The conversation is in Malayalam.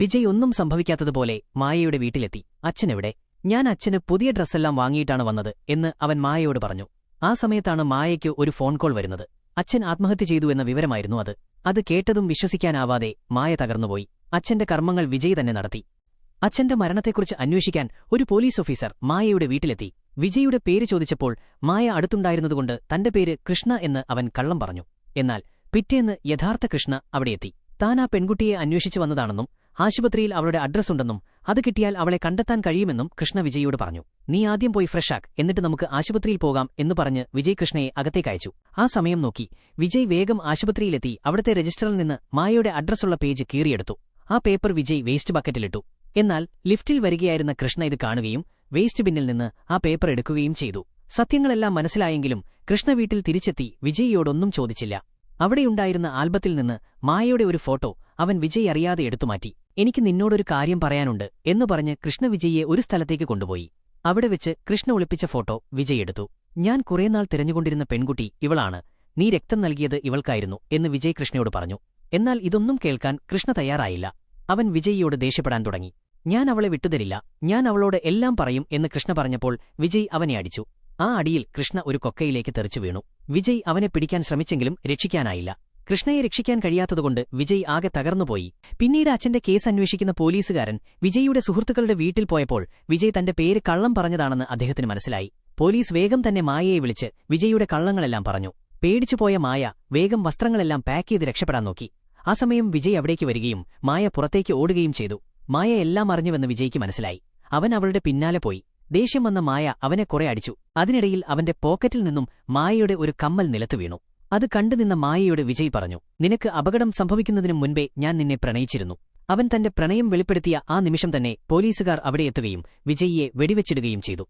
വിജയ് ഒന്നും സംഭവിക്കാത്തതുപോലെ മായയുടെ വീട്ടിലെത്തി. അച്ഛനെവിടെ? ഞാൻ അച്ഛന് പുതിയ ഡ്രസ്സെല്ലാം വാങ്ങിയിട്ടാണ് വന്നത് എന്ന് അവൻ മായയോട് പറഞ്ഞു. ആ സമയത്താണ് മായയ്ക്ക് ഒരു ഫോൺ കോൾ വരുന്നത്. അച്ഛൻ ആത്മഹത്യ ചെയ്തു എന്ന വിവരമായിരുന്നു അത്. അത് കേട്ടതും വിശ്വസിക്കാനാവാതെ മായ തകർന്നുപോയി. അച്ഛന്റെ കർമ്മങ്ങൾ വിജയ് തന്നെ നടത്തി. അച്ഛന്റെ മരണത്തെക്കുറിച്ച് അന്വേഷിക്കാൻ ഒരു പോലീസ് ഓഫീസർ മായയുടെ വീട്ടിലെത്തി. വിജയുടെ പേര് ചോദിച്ചപ്പോൾ മായ അടുത്തുണ്ടായിരുന്നതുകൊണ്ട് തന്റെ പേര് കൃഷ്ണ എന്ന് അവൻ കള്ളം പറഞ്ഞു. എന്നാൽ പിറ്റേന്ന് യഥാർത്ഥ കൃഷ്ണ അവിടെയെത്തി. താൻ ആ പെൺകുട്ടിയെ അന്വേഷിച്ചു വന്നതാണെന്നും ആശുപത്രിയിൽ അവളുടെ അഡ്രസ്സുണ്ടെന്നും അത് കിട്ടിയാൽ അവളെ കണ്ടെത്താൻ കഴിയുമെന്നും കൃഷ്ണ വിജയിയോട് പറഞ്ഞു. നീ ആദ്യം പോയി ഫ്രഷാക്ക്, എന്നിട്ട് നമുക്ക് ആശുപത്രിയിൽ പോകാം എന്ന് പറഞ്ഞ് വിജയ് കൃഷ്ണയെ അകത്തേക്കയച്ചു. ആ സമയം നോക്കി വിജയ് വേഗം ആശുപത്രിയിലെത്തി അവിടുത്തെ രജിസ്റ്ററിൽ നിന്ന് മായയുടെ അഡ്രസ്സുള്ള പേജ് കീറിയെടുത്തു. ആ പേപ്പർ വിജയ് വേസ്റ്റ് ബക്കറ്റിലിട്ടു. എന്നാൽ ലിഫ്റ്റിൽ വരികയായിരുന്ന കൃഷ്ണ ഇത് കാണുകയും വേസ്റ്റ് ബിന്നിൽ നിന്ന് ആ പേപ്പർ എടുക്കുകയും ചെയ്തു. സത്യങ്ങളെല്ലാം മനസ്സിലായെങ്കിലും കൃഷ്ണ വീട്ടിൽ തിരിച്ചെത്തി വിജയിയോടൊന്നും ചോദിച്ചില്ല. അവിടെയുണ്ടായിരുന്ന ആൽബത്തിൽ നിന്ന് മായയുടെ ഒരു ഫോട്ടോ അവൻ വിജയ് അറിയാതെ എടുത്തുമാറ്റി. എനിക്ക് നിന്നോടൊരു കാര്യം പറയാനുണ്ട് എന്നു പറഞ്ഞ് കൃഷ്ണ വിജയിയെ ഒരു സ്ഥലത്തേക്ക് കൊണ്ടുപോയി. അവിടെ വെച്ച് കൃഷ്ണ ഒളിപ്പിച്ച ഫോട്ടോ വിജയ് എടുത്തു. ഞാൻ കുറേനാൾ തിരഞ്ഞുകൊണ്ടിരുന്ന പെൺകുട്ടി ഇവളാണ്. നീ രക്തം നൽകിയത് ഇവൾക്കായിരുന്നു എന്ന് വിജയ് കൃഷ്ണയോട് പറഞ്ഞു. എന്നാൽ ഇതൊന്നും കേൾക്കാൻ കൃഷ്ണ തയ്യാറായില്ല. അവൻ വിജയിയോട് ദേഷ്യപ്പെടാൻ തുടങ്ങി. ഞാൻ അവളെ വിട്ടുതരില്ല, ഞാൻ അവളോട് എല്ലാം പറയും എന്ന് കൃഷ്ണ പറഞ്ഞപ്പോൾ വിജയ് അവനെ അടിച്ചു. ആ അടിയിൽ കൃഷ്ണ ഒരു കൊക്കയിലേക്ക് തെറിച്ചു വീണു. വിജയ് അവനെ പിടിക്കാൻ ശ്രമിച്ചെങ്കിലും രക്ഷിക്കാനായില്ല. കൃഷ്ണയെ രക്ഷിക്കാൻ കഴിയാത്തതുകൊണ്ട് വിജയ് ആകെ തകർന്നുപോയി. പിന്നീട് അച്ഛന്റെ കേസ് അന്വേഷിക്കുന്ന പോലീസുകാരൻ വിജയിയുടെ സുഹൃത്തുക്കളുടെ വീട്ടിൽ പോയപ്പോൾ വിജയ് തന്റെ പേര് കള്ളം പറഞ്ഞതാണെന്ന് അദ്ദേഹത്തിന് മനസ്സിലായി. പോലീസ് വേഗം തന്നെ മായയെ വിളിച്ച് വിജയിയുടെ കള്ളങ്ങളെല്ലാം പറഞ്ഞു. പേടിച്ചുപോയ മായ വേഗം വസ്ത്രങ്ങളെല്ലാം പാക്ക് ചെയ്ത് രക്ഷപ്പെടാൻ നോക്കി. ആ സമയം വിജയ് അവിടേക്ക് വരികയും മായ പുറത്തേക്ക് ഓടുകയും ചെയ്തു. മായ എല്ലാം അറിഞ്ഞുവെന്ന് വിജയ്ക്ക് മനസ്സിലായി. അവൻ അവളുടെ പിന്നാലെ പോയി. ദേഷ്യം വന്ന മായ അവനെ കുറെ അടിച്ചു. അതിനിടയിൽ അവന്റെ പോക്കറ്റിൽ നിന്നും മായയുടെ ഒരു കമ്മൽ നിലത്തു വീണു. അത് കണ്ടുനിന്ന മായയോട് വിജയ് പറഞ്ഞു, നിനക്ക് അപകടം സംഭവിക്കുന്നതിനു മുൻപേ ഞാൻ നിന്നെ പ്രണയിച്ചിരുന്നു. അവൻ തന്റെ പ്രണയം വെളിപ്പെടുത്തിയ ആ നിമിഷം തന്നെ പോലീസുകാർ അവിടെ എത്തുകയും വിജയിയെ വെടിവെച്ചിടുകയും ചെയ്തു.